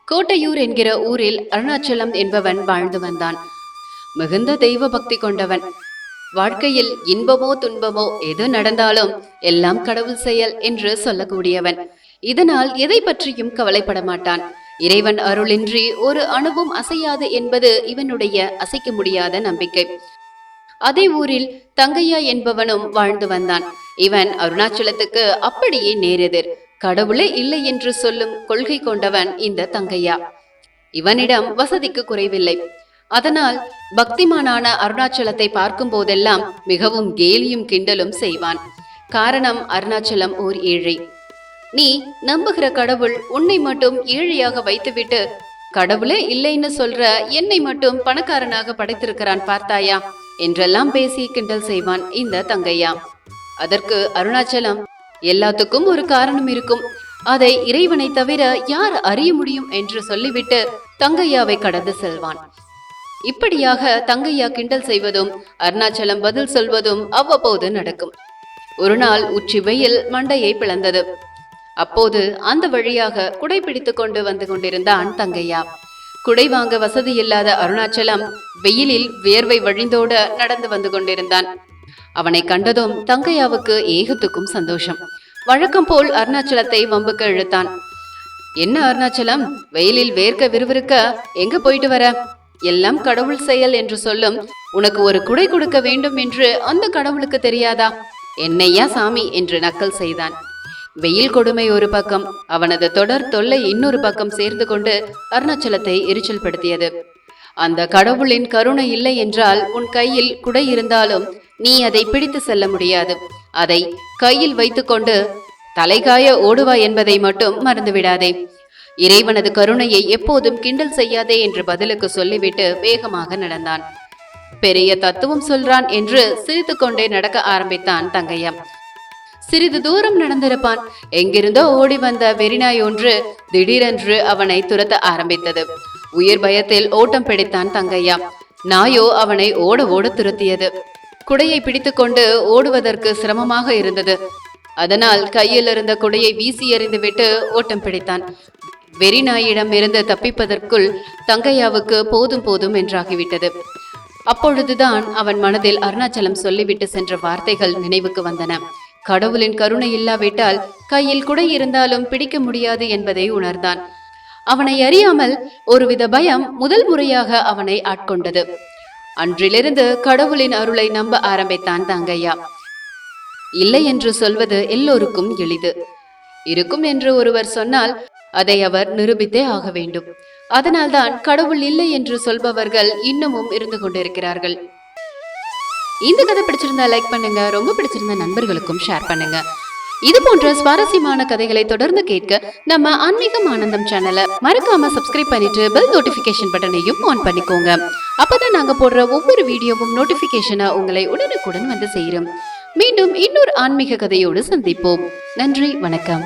கோட்டையூர் என்கிற ஊரில் அருணாச்சலம் என்பவன் வாழ்ந்து வந்தான். மிகுந்த தெய்வ பக்தி கொண்டவன். வாழ்க்கையில் இன்பமோ துன்பமோ எது நடந்தாலும் எல்லாம் கடவுள் செயல் என்று சொல்லக்கூடியவன். இதனால் எதை பற்றியும் கவலைப்பட மாட்டான். இறைவன் அருளின்றி ஒரு அணுவும் அசையாது என்பது இவனுடைய அசைக்க முடியாத நம்பிக்கை. அதே ஊரில் தங்கையா என்பவனும் வாழ்ந்து வந்தான். இவன் அருணாச்சலத்துக்கு அப்படியே நேரெதிர். கடவுளே இல்லை என்று சொல்லும் கொள்கை கொண்டவன் இந்த தங்கையா. இவனிடம் வசதிக்கு குறைவில்லை. அதனால் பக்திமானான அருணாச்சலத்தை பார்க்கும் போதெல்லாம் மிகவும் கேலியும் கிண்டலும் செய்வான். காரணம், அருணாச்சலம் ஓர் ஏழை. நீ நம்புகிற கடவுள் உன்னை மட்டும் ஏழையாக வைத்துவிட்டு கடவுளே இல்லைன்னு சொல்ற என்னை மட்டும் பணக்காரனாக படைத்திருக்கிறான் பார்த்தாயா என்றெல்லாம் பேசி கிண்டல் செய்வான் இந்த தங்கையா. அதற்கு அருணாச்சலம், எல்லாத்துக்கும் ஒரு காரணம் இருக்கும், அதை இறைவனை தவிர யார் அறிய முடியும் என்று சொல்லிவிட்டு தங்கையாவை கடந்து செல்வான். இப்படியாக தங்கையா கிண்டல் செய்வதும் அருணாச்சலம் பதில் சொல்வதும் அவ்வப்போது நடக்கும். ஒரு நாள் உச்சி வெயில் மண்டையை பிளந்தது. அப்போது அந்த வழியாக குடை பிடித்து கொண்டு வந்து கொண்டிருந்தான் தங்கையா. குடை வாங்க வசதி இல்லாத அருணாச்சலம் வெயிலில் வியர்வை வழிந்தோட நடந்து வந்து கொண்டிருந்தான். அவனை கண்டதும் தங்கையாவுக்கு ஏகத்துக்கும் சந்தோஷம். வழக்கம் போல் அருணாச்சலத்தை வம்புக்கு இழுத்தான். என்ன அருணாச்சலம், வெயிலில் வேர்க்க விறுவிறுக்க எங்க போயிட்டு வர? எல்லாம் கடவுள் செயல் என்று சொல்லும் உனக்கு ஒரு குடை கொடுக்க வேண்டும் என்று அந்த கடவுளுக்கு தெரியாதா? என்னையா சாமி என்று நக்கல் செய்தான். வெயில் கொடுமை ஒரு பக்கம், அவனது தொடர் தொல்லை இன்னொரு பக்கம் சேர்ந்து கொண்டு அருணாச்சலத்தை எரிச்சல் படுத்தியது. அந்த கடவுளின் கருணை இல்லை என்றால் உன் கையில் குடை இருந்தாலும் நீ அதை பிடித்து செல்ல முடியாது. அதை கையில் வைத்துக்கொண்டு தலைகாய ஓடுவா என்பதை மட்டும் மறந்துவிடாதே. இறைவனது கருணையை எப்போதும் கிண்டல் செய்யாதே என்று பதிலுக்கு சொல்லிவிட்டு வேகமாக நடந்தான். பெரிய தத்துவம் சொல்றான் என்று சிரித்து கொண்டே நடக்க ஆரம்பித்தான் தங்கையா. சிறிது தூரம் நடந்திருப்பான். எங்கிருந்தோ ஓடி வந்த வெறிநாய் ஒன்று திடீரென்று அவனை துரத்த ஆரம்பித்தது. உயிர் பயத்தில் ஓட்டம் பிடித்தான் தங்கையா. நாயோ அவனை ஓட ஓட துரத்தியது. குடையை பிடித்து கொண்டு ஓடுவதற்கு சிரமமாக இருந்தது. அதனால் கையில் இருந்த குடையை வீசி எறிந்துவிட்டு ஓட்டம் பிடித்தான். வெறிநாயிடம் இருந்து தப்பிப்பதற்குள் தங்கையாவுக்கு போதும் போதும் என்றாகிவிட்டது. அப்பொழுதுதான் அவன் மனதில் அருணாச்சலம் சொல்லிவிட்டு சென்ற வார்த்தைகள் நினைவுக்கு வந்தன. கடவுளின் கருணை இல்லாவிட்டால் கையில் குடை இருந்தாலும் பிடிக்க முடியாது என்பதை உணர்ந்தான். அவனை அறியாமல் ஒருவித பயம் முதல் முறையாக அவனை ஆட்கொண்டது. அன்றிலிருந்து கடவுளின் அருளை நம்ப ஆரம்பித்தான் தங்கையா. இல்லை என்று சொல்வது எல்லோருக்கும் எளிது. இருக்கும் என்று ஒருவர் சொன்னால் அதை அவர் நிரூபித்தே ஆக வேண்டும். அதனால்தான் கடவுள் இல்லை என்று சொல்பவர்கள் இன்னமும் இருந்து கொண்டிருக்கிறார்கள். இந்த கதை பிடிச்சிருந்தா லைக் பண்ணுங்க, ரொம்ப பிடிச்சிருந்த நண்பர்களுக்கும் ஷேர் பண்ணுங்க. இது போன்ற சுவாரஸ்யமான கதைகளை தொடர்ந்து கேட்க நம்ம ஆன்மீகம் ஆனந்தம் சேனலை மறக்காம சப்ஸ்கிரைப் பண்ணிட்டு பெல் நோட்டிபிகேஷன் பட்டனையும் ஆன் பண்ணிக்கோங்க. அப்பதான் நாங்க போடுற ஒவ்வொரு வீடியோவும் நோட்டிபிகேஷனா உங்களை உடனுக்குடன் வந்து சேரும். மீண்டும் இன்னொரு ஆன்மீக கதையோடு சந்திப்போம். நன்றி, வணக்கம்.